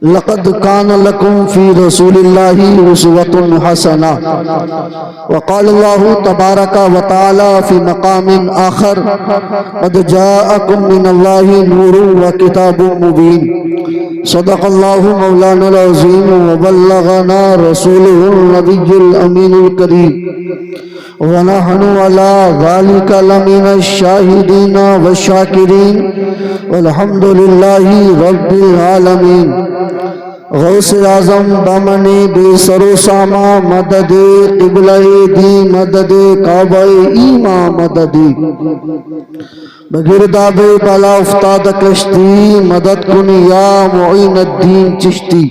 لقد كان لكم في رسول الله أسوة حسنة. وقال الله تبارك وتعالى في مقام آخر: قد جاءكم من الله نور وكتاب مبين. صدق الله مولانا العظيم وبلغنا رسوله النبي الأمين الكريم، ونحن على ذلك لمن الشاهدين والشاكرين، والحمد لله رب العالمین. غوث اعظم بمنی بے سرو ساما مدد قبلہ دی مدد کعبہ ایماں مددی، بگرداب بالا افتاد کشتی مدد کن یا معین الدین چشتی.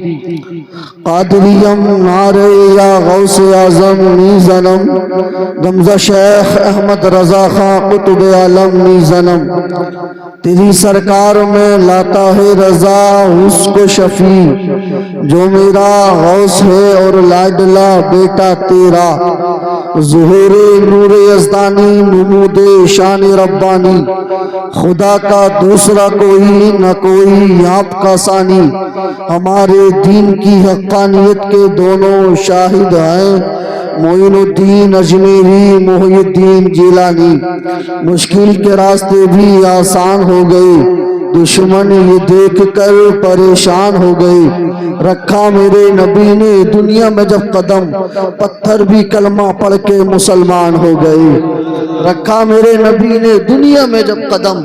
قادریم نعرے یا غوث اعظم نی زنم، گمزہ شیخ احمد رضا خان قطب عالم نی زنم. تیری سرکار میں لاتا ہے رضا اس کو شفیع، جو میرا غوث ہے اور لاڈلا بیٹا تیرا. ظہور نور یزدانی نمود شان ربانی، خدا کا دوسرا کوئی نہ کوئی آپ کا ثانی. ہمارے دین کی حقانیت کے دونوں شاہد ہیں، معین الدین اجمیری محی الدین جیلانی. مشکل کے راستے بھی آسان ہو گئے، دشمن یہ دیکھ کر پریشان ہو گئے. رکھا میرے نبی نے دنیا میں جب قدم، پتھر بھی کلمہ پڑھ کے مسلمان ہو گئے. رکھا میرے نبی نے دنیا میں جب قدم،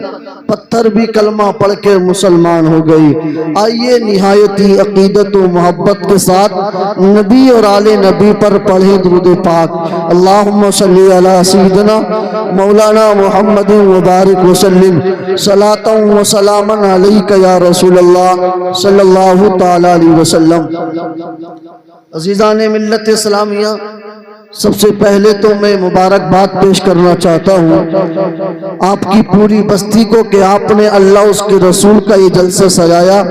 پتھر بھی کلمہ پڑھ کے مسلمان ہو گئی. آئیے نہایتی عقیدت و محبت کے ساتھ نبی اور آل نبی پر پڑھیں درود پاک. اللہم صلی علی سیدنا مولانا محمد مبارک وسلم، صلاۃ و سلاما علیک یا رسول اللہ صلی اللہ تعالی علیہ وسلم. عزیزان ملت اسلامیہ، سب سے پہلے تو میں مبارکباد پیش کرنا چاہتا ہوں آپ کی پوری بستی کو کہ آپ نے اللہ اس کے رسول کا یہ جلسہ سجایا،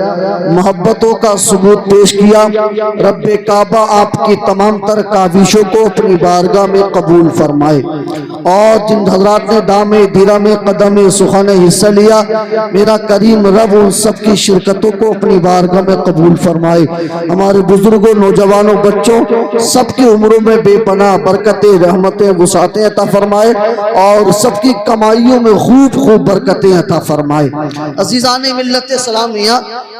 محبتوں کا ثبوت پیش کیا. رب کعبہ آپ کی تمام تر کاوشوں کو اپنی بارگاہ میں قبول فرمائے، اور جن حضرات نے دام دیرہ میں قدم سخن حصہ لیا، میرا کریم رب ان سب کی شرکتوں کو اپنی بارگاہ میں قبول فرمائے. ہمارے بزرگوں، نوجوانوں، بچوں سب کی عمروں میں بے پناہ برکتیں، رحمتیں، وسعتیں عطا فرمائے، اور سب کی کمائیوں میں خوب خوب برکتیں عطا فرمائے. عزیزان ملت اسلامیہ،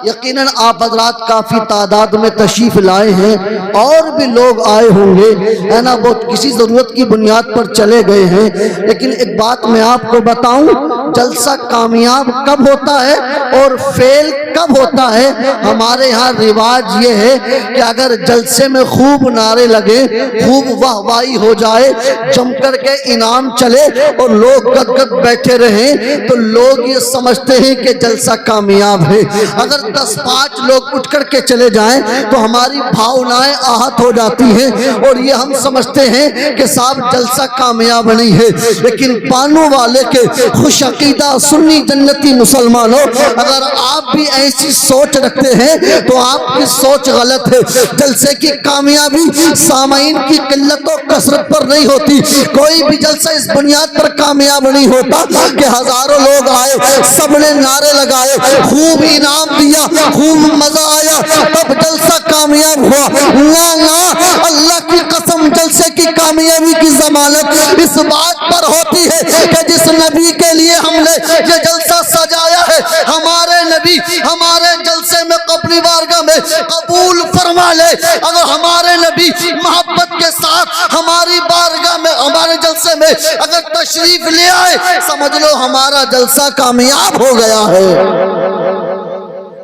یقیناً آپ حضرات کافی تعداد میں تشریف لائے ہیں، اور بھی لوگ آئے ہوں گے، ہے نا، وہ کسی ضرورت کی بنیاد پر چلے گئے ہیں. لیکن ایک بات میں آپ کو بتاؤں، جلسہ کامیاب کب ہوتا ہے اور فیل کب ہوتا ہے؟ ہمارے ہاں رواج یہ ہے کہ اگر جلسے میں خوب نعرے لگے، خوب واہوائی ہو جائے، جم کر کے انعام چلے اور لوگ گد گد بیٹھے رہیں، تو لوگ یہ سمجھتے ہیں کہ جلسہ کامیاب ہے. اگر 10-5 لوگ اٹھ کر کے چلے جائیں تو ہماری بھاونائیں آہت ہو جاتی ہیں، اور یہ ہم سمجھتے ہیں کہ صاحب جلسہ کامیاب نہیں ہے. لیکن بانو والے کے خوش عقیدہ سنی جنتی مسلمانوں، اگر آپ بھی ایسی سوچ رکھتے ہیں تو آپ کی سوچ غلط ہے. جلسے کی کامیابی سامعین کی قلت و کثرت پر نہیں ہوتی. کوئی بھی جلسہ اس بنیاد پر کامیاب نہیں ہوتا کہ ہزاروں لوگ آئے، سب نے نعرے لگائے، خوب انعام دیا، خوب مزہ آیا، تب جلسہ کامیاب ہوا. لا لا، اللہ کی قسم، جلسے کی کامیابی کی ضمانت اس بات پر ہوتی ہے کہ جس نبی کے لیے ہم نے یہ جلسہ سجایا ہے، ہمارے نبی ہمارے جلسے میں اپنی بارگاہ میں قبول فرما لے. اگر ہمارے نبی محبت کے ساتھ ہماری بارگاہ میں، ہمارے جلسے میں اگر تشریف لے آئے، سمجھ لو ہمارا جلسہ کامیاب ہو گیا ہے.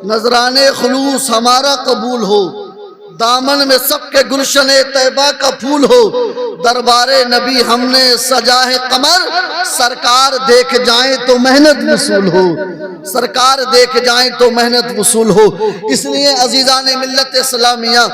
نذران خلوص ہمارا قبول ہو، دامن میں سب کے گلشن طیبہ کا پھول ہو. دربار نبی ہم نے سجا ہے قمر، سرکار دیکھ جائیں تو محنت وصول ہو، سرکار دیکھ جائیں تو محنت وصول ہو. اس لیے عزیزان ملت اسلامیہ،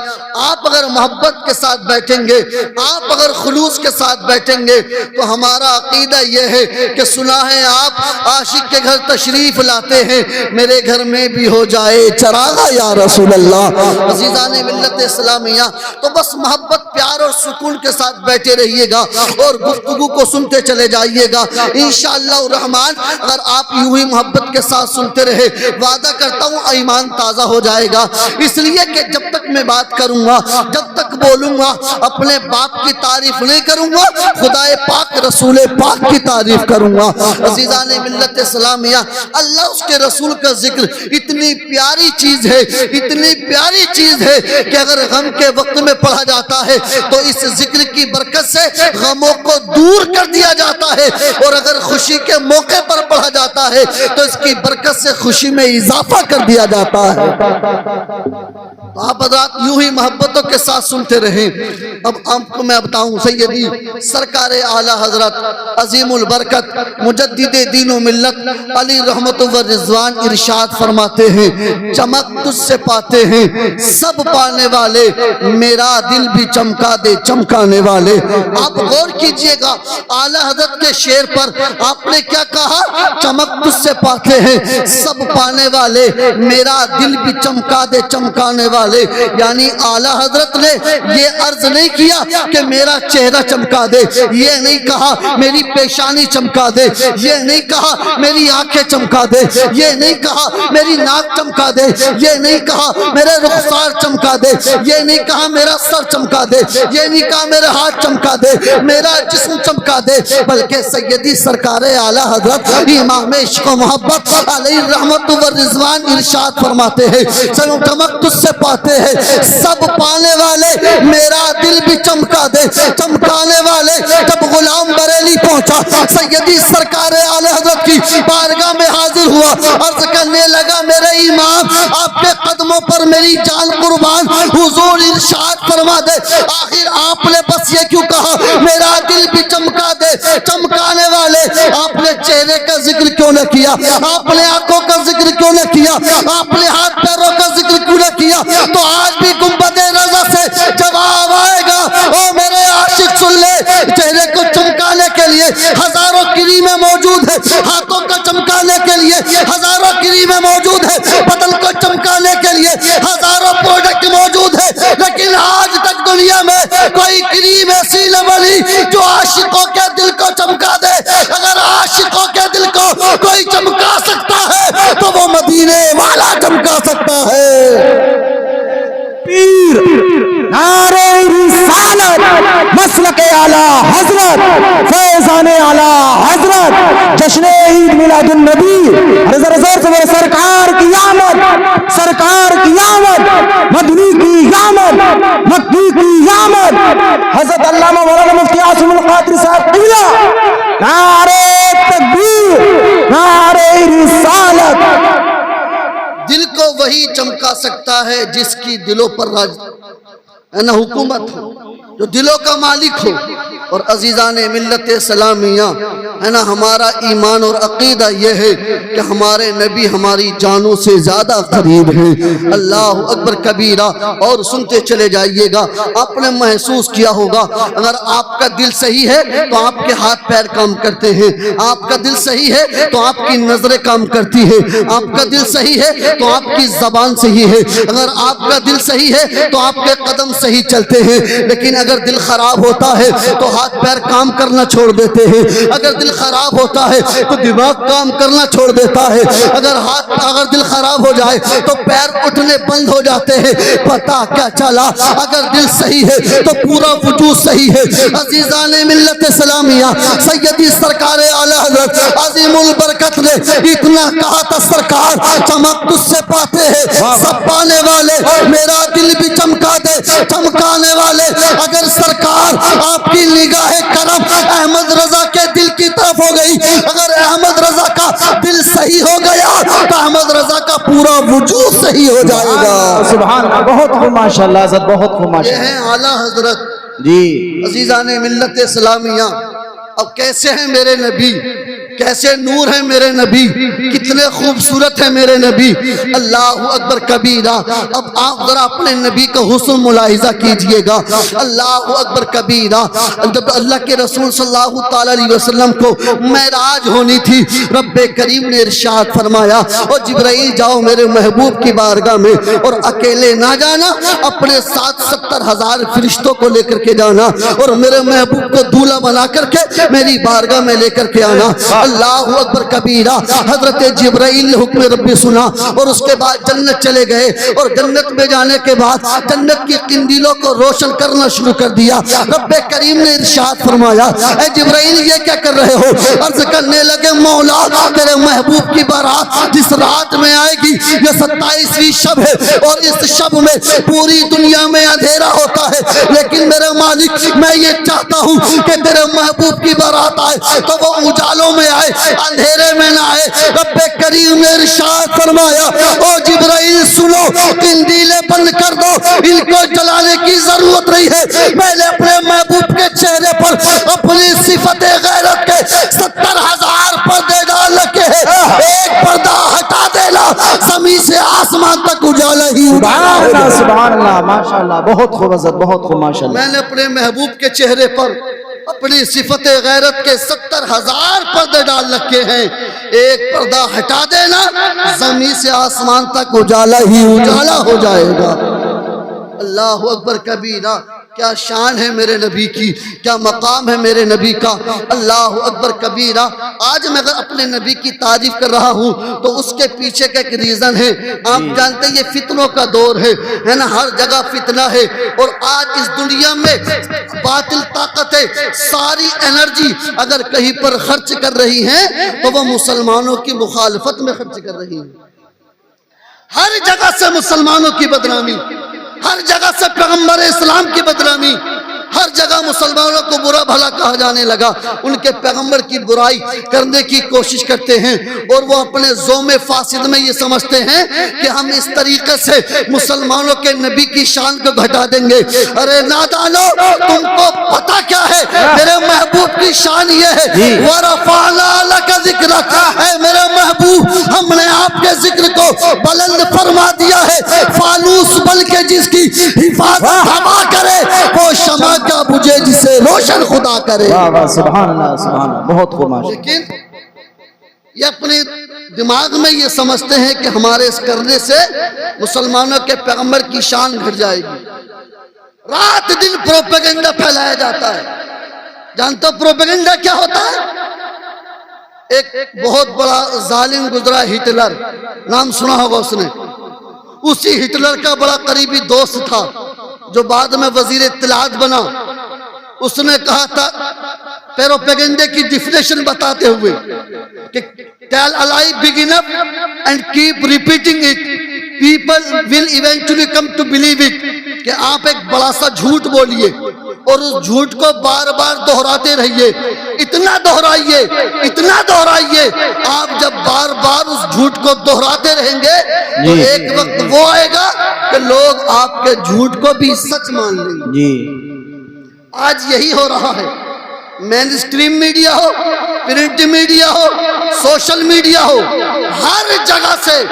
آپ اگر محبت کے ساتھ بیٹھیں گے، آپ اگر خلوص کے ساتھ بیٹھیں گے، تو ہمارا عقیدہ یہ ہے کہ سنا ہے آپ عاشق کے گھر تشریف لاتے ہیں، میرے گھر میں بھی ہو جائے چراغا یا رسول اللہ. عزیزان ملت اسلامیہ، تو بس محبت، پیار اور سکون کے ساتھ بیٹھیں. بیٹھے رہیے گا اور گفتگو کو سنتے چلے جائیے گا انشاءاللہ الرحمن۔ اگر آپ یوں ہی محبت کے ساتھ سنتے رہے وعدہ کرتا ہوں ایمان تازہ ہو جائے گا، اس لیے کہ جب تک میں بات کروں گا، جب تک بولوں گا، اپنے باپ کی تعریف نہیں کروں گا، خدا پاک رسول پاک کی تعریف کروں گا۔ عزیزان ملت اسلامیہ، اللہ اس کے رسول کا ذکر اتنی پیاری چیز ہے، اتنی پیاری چیز ہے کہ اگر غم کے وقت میں پڑھا جاتا ہے تو اس ذکر کی برکت سے غموں کو دور کر دیا جاتا ہے، اور اگر خوشی کے موقع پر پڑھا جاتا ہے تو اس کی برکت سے خوشی میں اضافہ کر دیا جاتا ہے۔ تو آپ حضرات یوں ہی محبتوں کے ساتھ سنتے رہیں۔ اب آپ کو میں بتاؤں، سیدی سرکار اعلیٰ حضرت عظیم البرکت مجدد دین و ملت علی رحمت و رضوان ارشاد فرماتے ہیں، چمک تجھ سے پاتے ہیں سب پانے والے، میرا دل بھی چمکا دے چمکانے والے۔ آپ غور کیجئے گا اعلیٰ حضرت کے شعر پر آپ نے کیا کہا؟ چمک تجھ سے پاتے ہیں سب پانے والے، میرا دل بھی چمکا دے چمکانے والے۔ یعنی اعلیٰ حضرت نے یہ عرض نہیں کیا کہ میرا چہرہ چمکا دے، یہ نہیں کہا میری پیشانی چمکا دے، یہ نہیں کہا میری آنکھیں چمکا دے، یہ نہیں کہا میری ناک چمکا دے، یہ نہیں کہا میرے رخسار چمکا دے، یہ نہیں کہا میرا سر چمکا دے، یہ نہیں کہا میرے ہاتھ چمکا دے، میرا جسم چمکا دے، بلکہ سیدی سرکار اعلیٰ حضرت امام عشق و محبت علیہ رحمت و رضوان ارشاد فرماتے ہیں، چمک تجھ سے پاتے ہیں سب پانے والے، میرا دل بھی چمکا دے چمکانے والے۔ جب غلام بریلی پہنچا سیدی سرکار اعلیٰ حضرت کی بارگاہ میں حاضر ہوا، عرض کرنے لگا میرے امام آپ کے قدموں پر میری جان قربان، حضور ارشاد فرما دے آخر آپ نے بس یہ کیوں کہا میرا دل بھی چمکا دے چمکانے والے؟ آپ نے چہرے کا ذکر کیوں نہ کیا؟ آپ نے آنکھوں کا ذکر کیوں نہ کیا؟ آپ نے ہاتھ پیروں کا ذکر کیوں نہ کیا؟ تو آج بھی گنبد رضا سے جواب آئے گا، او میرے عاشق سن لے، چہرے کو چمکانے کے لیے ہزاروں کریمیں موجود ہیں، ہاتھوں کو چمکانے کے لیے ہزاروں کریمیں موجود ہیں، بدن کو چمکانے کے لیے ہزاروں پروڈکٹ موجود ہیں، لیکن آج تک دنیا میں کوئی کریم ایسی نہ بنی جو عاشقوں کے دل کو چمکا دے۔ اگر عاشقوں کے دل کو کوئی چمکا سکتا ہے تو وہ مدینے والا چمکا سکتا ہے۔ پیر نعرہ رسالت، مسلک اعلیٰ حضرت، فیضان اعلیٰ حضرت، جشن عید میلاد النبی، سرکار کی آمد، سرکار کی آمد، مدنی کی آمد، مکی کی آمد، حضرت علامہ مولانا مفتی عاصم القادری صاحب قبلہ، نعرہ تکبیر، نعرہ رسالت۔ دل کو وہی چمکا سکتا ہے جس کی دلوں پر راج نہ حکومت ہو، جو دلوں کا مالک ہو۔ اور عزیزان ملت اسلامیہ ہے نا، ہمارا ایمان اور عقیدہ یہ ہے کہ ہمارے نبی ہماری جانوں سے زیادہ قریب ہیں۔ اللہ اکبر کبیرہ۔ اور سنتے چلے جائیے گا، آپ نے محسوس کیا ہوگا اگر آپ کا دل صحیح ہے تو آپ کے ہاتھ پیر کام کرتے ہیں، آپ کا دل صحیح ہے تو آپ کی نظریں کام کرتی ہیں، آپ کا دل صحیح ہے تو آپ کی زبان صحیح ہے، اگر آپ کا دل صحیح ہے تو آپ کے قدم صحیح چلتے ہیں۔ لیکن اگر دل خراب ہوتا ہے تو ہاتھ پیر کام کرنا چھوڑ دیتے ہیں، اگر دل خراب ہوتا ہے تو دماغ کام کرنا چھوڑ دیتا ہے، اگر دل خراب ہو جائے تو پیر اٹھنے بند ہو جاتے ہیں۔ پتہ کیا چلا؟ اگر دل صحیح ہے تو پورا وجود صحیح ہے۔ عزیزان ملت اسلامیہ، سیدی سرکار اعلیٰ حضرت عظیم البرکت نے اتنا کہا تھا، سرکار چمک تجھ سے پاتے ہیں سب پانے والے، میرا دل بھی چمکا دے چمکانے والے۔ اگر سرکار آپ کی نگاہ کرم احمد رضا کے دل کی طرف ہو گئی، اگر احمد رضا کا دل صحیح ہو گیا تو احمد رضا کا پورا وجود صحیح ہو جائے گا۔ سبحان اللہ، بہت خوب ماشاءاللہ حضرت، بہت خوب ماشاءاللہ۔ یہ ہیں اعلیٰ حضرت جی عزیزان ملت اسلامیہ۔ اب کیسے ہیں میرے نبی، کیسے نور ہے میرے نبی، کتنے خوبصورت ہے میرے نبی، اللہ اکبر کبیرہ۔ اب آپ ذرا اپنے نبی کا حسن ملاحظہ کیجئے گا، اللہ اکبر کبیرہ۔ جب اللہ کے رسول صلی اللہ تعالی علیہ وسلم کو معراج ہونی تھی، رب کریم نے ارشاد فرمایا، اور جبرائیل جاؤ میرے محبوب کی بارگاہ میں، اور اکیلے نہ جانا، اپنے ساتھ 70,000 فرشتوں کو لے کر کے جانا، اور میرے محبوب کو دولہا بنا کر کے میری بارگاہ میں لے کر کے آنا۔ اللہ اکبر کبیرہ۔ حضرت جبرائیل نے حکم ربی سنا، اور اس کے بعد جنت چلے گئے، اور جنت میں جانے کے بعد جنت کی قندیلوں کو روشن کرنا شروع کر دیا۔ رب کریم نے ارشاد فرمایا، اے جبرائیل یہ کیا کر رہے ہو؟ عرض کرنے لگے، مولا تیرے محبوب کی بارات جس رات میں آئے گی، یہ 27ویں شب ہے، اور اس شب میں پوری دنیا میں اندھیرا ہوتا ہے، لیکن میرے مالک میں یہ چاہتا ہوں کہ تیرے محبوب کی بارات آئے تو وہ اجالوں میں آئے، اندھیرے میں نہ آئے۔ رب کریم نے ارشاد فرمایا، او جبرائیل سنو، قندیلیں بند کر دو، ان کو جلانے کی ضرورت نہیں ہے۔ میں نے اپنے محبوب کے چہرے پر اپنی صفت غیرت کے 70,000 پردے ڈال رکھے ہیں، ایک پردہ ہٹا دینا، زمین سے آسمان تک اجالا ہی اجالا ہو جائے۔ سبحان اللہ، ماشاءاللہ، بہت خوب حضرت، بہت خوب ماشاءاللہ۔ میں نے اپنے محبوب کے چہرے پر اپنی صفت غیرت کے 70,000 پردے ڈال رکھے ہیں، ایک پردہ ہٹا دینا، زمین سے آسمان تک اجالا ہی اجالا ہو جائے گا۔ اللہ اکبر کبیرہ۔ کیا شان ہے میرے نبی کی، کیا مقام ہے میرے نبی کا، اللہ اکبر کبیرہ۔ آج میں اگر اپنے نبی کی تعریف کر رہا ہوں تو اس کے پیچھے کا ایک ریزن ہے۔ آپ جانتے ہیں یہ فتنوں کا دور ہے نا، ہر جگہ فتنہ ہے، اور آج اس دنیا میں باطل طاقتیں ساری انرجی اگر کہیں پر خرچ کر رہی ہیں تو وہ مسلمانوں کی مخالفت میں خرچ کر رہی ہیں۔ ہر جگہ سے مسلمانوں کی بدنامی، ہر جگہ سے پیغمبر اسلام کی بدنامی، ہر جگہ مسلمانوں کو برا بھلا کہا جانے لگا، ان کے پیغمبر کی برائی کرنے کی کوشش کرتے ہیں، اور وہ اپنے زوم فاسد میں یہ سمجھتے ہیں کہ ہم اس طریقے سے مسلمانوں کے نبی کی شان کو گھٹا دیں گے۔ ارے نادانو، تم کو پتہ کیا ہے میرے محبوب کی شان یہ ہے، وَرَفَعْنَا لَكَ ذِكْرَكَ، اے میرے محبوب ہم نے آپ کے ذکر کو بلند فرما دیا ہے۔ فانوس بن کے جس کی حفاظت ہوا کرے وہ شمع کیا بجھے جسے روشن خدا کرے۔ واہ واہ، سبحان اللہ، سبحان اللہ، بہت خوب ماشاءاللہ۔ لیکن یہ اپنے دماغ میں یہ سمجھتے ہیں کہ ہمارے اس کرنے سے مسلمانوں کے پیغمبر کی شان گھٹ جائے گی۔ رات دن پروپیگنڈا پھیلایا جاتا ہے۔ جانتے ہو پروپیگنڈا کیا ہوتا ہے؟ ایک بہت بڑا ظالم گزرا ہٹلر، نام سنا ہوگا اس نے۔ اسی ہٹلر کا بڑا قریبی دوست تھا جو بعد میں وزیر اطلاعات بنا۔ اس نے کہا تھا پروپیگنڈے کی ڈیفینیشن بتاتے ہوئے کہ tell a lie big enough and keep repeating it, people will eventually come to believe it، کہ آپ ایک بڑا سا جھوٹ بولیے اور اس جھوٹ کو بار بار دہراتے رہیے، اتنا دہرائیے اتنا دہرائیے، آپ جب بار بار اس جھوٹ کو دہراتے رہیں گے تو ایک وقت وہ آئے گا کہ لوگ آپ کے جھوٹ کو بھی سچ مان لیں گے۔ جی آج یہی ہو رہا ہے، مین اسٹریم میڈیا ہو، پرنٹ میڈیا ہو، سوشل میڈیا ہو، ہر جگہ سے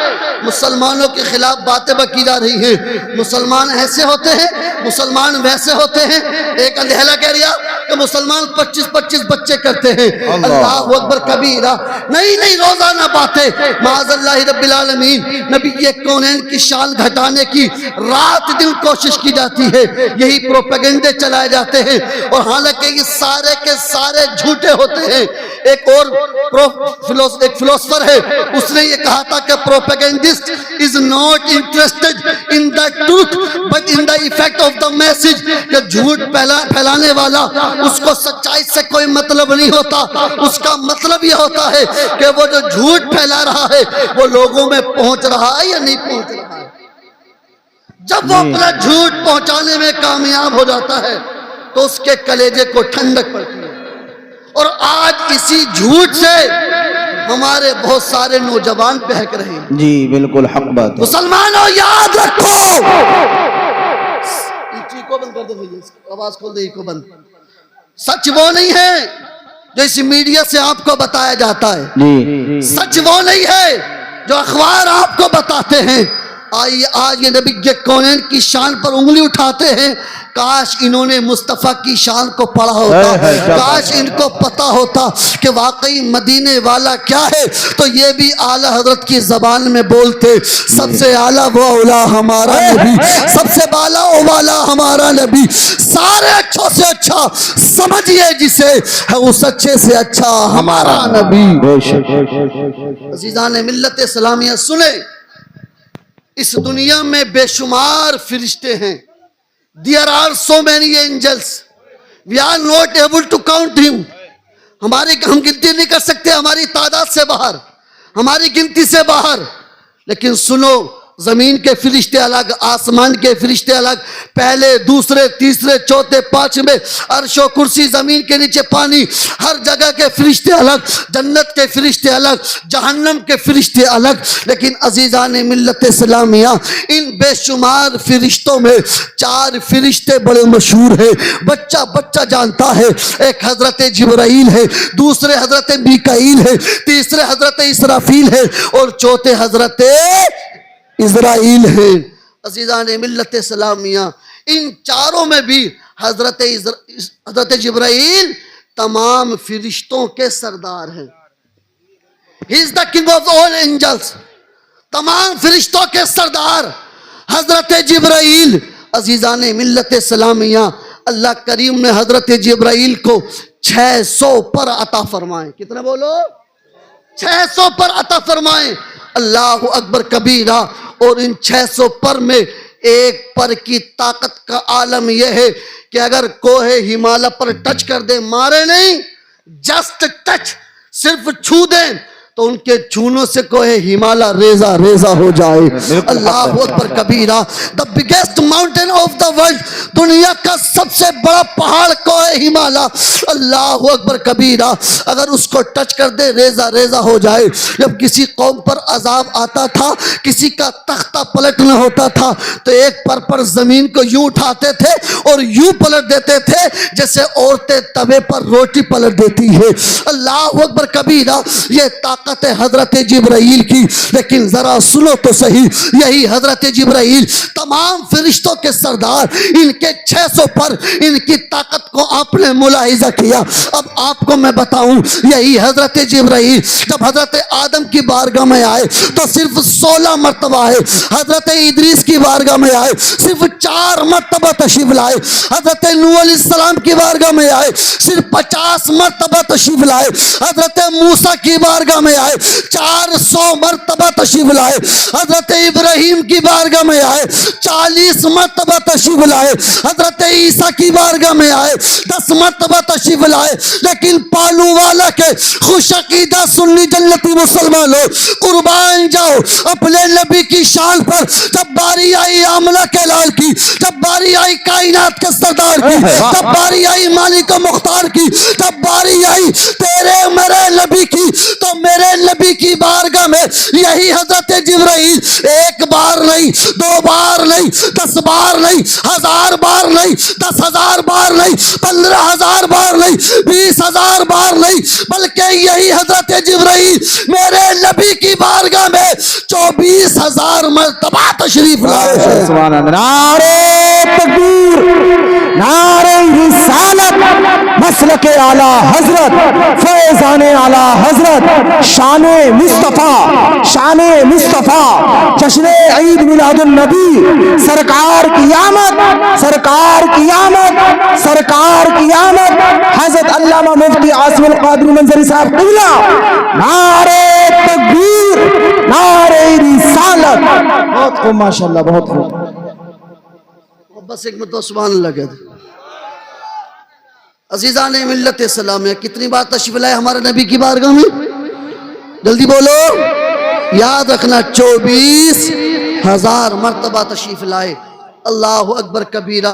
مسلمانوں کے خلاف باتیں کی جا رہی ہیں۔ مسلمان ایسے ہوتے ہیں، مسلمان ویسے ہوتے ہیں۔ ایک اندھیلا کہہ رہا کہ مسلمان 25 بچے کرتے ہیں، اللہ اکبر کبیرہ۔ نہیں روزانہ باتیں، معاذ اللہ رب العالمین، نبی کونین کی شان گھٹانے کی رات دن کوشش کی جاتی ہے، یہی پروپیگنڈے چلائے جاتے ہیں، اور حالانکہ یہ سارے کے سارے جھوٹے ہوتے ہیں۔ ایک اور فلسفر ہے، اس نے یہ کہا تھا کہ پروپیگنڈسٹ is not interested in the truth but in the effect of the message، کہ جھوٹ پھیلانے والا اس کو سچائی سے کوئی مطلب نہیں ہوتا، اس کا مطلب یہ ہوتا ہے کہ وہ جو جھوٹ پھیلا رہا ہے وہ لوگوں میں پہنچ رہا ہے یا نہیں پہنچ رہا ہے۔ جب وہ اپنا جھوٹ پہنچانے میں کامیاب ہو جاتا ہے تو اس کے کلیجے کو ٹھنڈک پڑتی ہے، اور آج اسی جھوٹ سے ہمارے بہت سارے نوجوان بہک رہے ہیں۔ جی بالکل حق بات۔ مسلمانوں یاد رکھو، کو بند کر دے بھائی، آواز کھول دے کو بند۔ سچ وہ نہیں ہے جو اس میڈیا سے آپ کو بتایا جاتا ہے، جی سچ وہ نہیں ہے جو اخبار آپ کو بتاتے ہیں۔ آئیے آج یہ نبی کونین کی شان پر انگلی اٹھاتے ہیں، کاش انہوں نے مصطفیٰ کی شان کو پڑھا ہوتا، کاش ان کو پتا ہوتا کہ واقعی مدینے والا کیا ہے، تو یہ بھی اعلیٰ حضرت کی زبان میں بولتے، سب سے اعلیٰ وہ اولا ہمارا نبی، سب سے بالا و بالا ہمارا نبی، سارے اچھوں سے اچھا سمجھئے جسے ہے اس اچھے سے اچھا ہمارا نبی۔ عزیزان ملت اسلامیہ سنیں، اس دنیا میں بے شمار فرشتے ہیں۔ There are so many angels. We are not able to count him. ہم گنتی نہیں کر سکتے، ہماری تعداد سے باہر، ہماری گنتی سے باہر۔ لیکن سنو، زمین کے فرشتے الگ، آسمان کے فرشتے الگ، پہلے دوسرے تیسرے چوتھے پانچویں، عرش و کرسی، زمین کے نیچے پانی، ہر جگہ کے فرشتے الگ، جنت کے فرشتے الگ، جہنم کے فرشتے الگ۔ لیکن عزیزان ملت اسلامیہ، ان بے شمار فرشتوں میں 4 فرشتے بڑے مشہور ہیں، بچہ بچہ جانتا ہے۔ ایک حضرت جبرائیل ہے، دوسرے حضرت میکائیل ہے، تیسرے حضرت اسرافیل ہے، اور چوتھے حضرت اسرائیل ہے۔ عزیزان ملت اسلامیہ، ان چاروں میں بھی حضرت جبرائیل تمام فرشتوں کے سردار ہیں۔ He is the king of all angels، تمام فرشتوں کے سردار حضرت جبرائیل۔ عزیزان ملت اسلامیہ، اللہ کریم نے حضرت جبرائیل کو 600 پر عطا فرمائے۔ کتنا بولو؟ 600 پر عطا فرمائے۔ اللہ اکبر کبیرہ۔ اور ان 600 پر میں ایک پر کی طاقت کا عالم یہ ہے کہ اگر کوہ ہمالیہ پر ٹچ کر دے، مارے نہیں، جسٹ ٹچ، صرف چھو دیں، تو ان کے چھونوں سے کوہ ہمالیہ ریزہ ریزہ ہو جائے۔ اللہ اکبر کبیرہ۔ the biggest mountain of the world، دنیا کا سب سے بڑا پہاڑ کوہ ہمالیہ، اللہ اکبر کبیرہ، اگر اس کو ٹچ کر دے ریزہ ریزہ ہو جائے۔ جب کسی قوم پر عذاب آتا تھا، کسی کا تختہ پلٹنا ہوتا تھا، تو ایک پر زمین کو یوں اٹھاتے تھے اور یوں پلٹ دیتے تھے جیسے عورتیں توے پر روٹی پلٹ دیتی ہے۔ اللہ اکبر کبیرہ۔ یہ طاقت حضرت جبرائیل کی۔ لیکن ذرا سنو تو صحیح، یہی حضرت جبرائیل تمام فرشتوں کے سردار، ان کے 600 پر، ان کی طاقت کو آپ نے ملاحظہ کیا۔ اب آپ کو میں بتاؤں، یہی حضرت جبرائیل جب حضرت آدم کی بارگاہ میں آئے تو صرف 16 مرتبہ آئے، حضرت ادریس کی بارگاہ میں آئے صرف 4 مرتبہ تشریف لائے، حضرت نوح علیہ السلام کی بارگاہ میں آئے صرف 50 مرتبہ تشریف لائے، حضرت موسیٰ کی بارگاہ میں آئے 400 مرتبہ تشریف لائے، حضرت ابراہیم کی بارگاہ میں آئے 40 مرتبہ تشریف لائے، حضرت عیسیٰ کی بارگاہ میں آئے 10 مرتبہ تشریف لائے۔ لیکن پالو والا کے خوش عقیدہ سنی جنتی مسلمانوں، قربان جاؤ اپنے نبی کی شان پر۔ جب باری آئی آمنہ کے لال کی، جب باری آئی کائنات کے سردار کی، جب باری آئی مالک و مختار کی، جب باری آئی تیرے میرے نبی کی، تو میرے نبی کی بارگاہ میں یہی حضرت جبرائیل 1 بار نہیں، 2 بار نہیں، 10 بار نہیں، 1000 بار نہیں، 10,000 بار نہیں، 15,000 بار نہیں، 20,000 بار نہیں، بلکہ یہی حضرت جبرائیل میرے نبی کی بارگاہ میں 24,000 مرتبہ تشریف لائے۔ سبحان اللہ۔ نعرہ تکبیر، نعرہ رسالت، مسلک اعلیٰ حضرت، فیضان اعلیٰ حضرت، شان مصطفیٰ، شان مصطفیٰ، جشن عید میلاد النبی، سرکار کی آمد، سرکار کی آمد، سرکار کی آمد، حضرت علامہ مفتی عاصم القادری منظری صاحب قبلہ، نعرہ تکبیر، نعرہ رسالت۔ بہت خوب ماشاءاللہ، بہت خوب۔ بس ایک مرتبہ سبحان اللہ کہہ دیں۔ عزیزان ملت اسلامیہ، کتنی بار تشریف لائے ہمارے نبی کی بارگاہ میں؟ جلدی بولو، یاد رکھنا 24,000 مرتبہ تشریف لائے۔ اللہ اکبر کبیرہ۔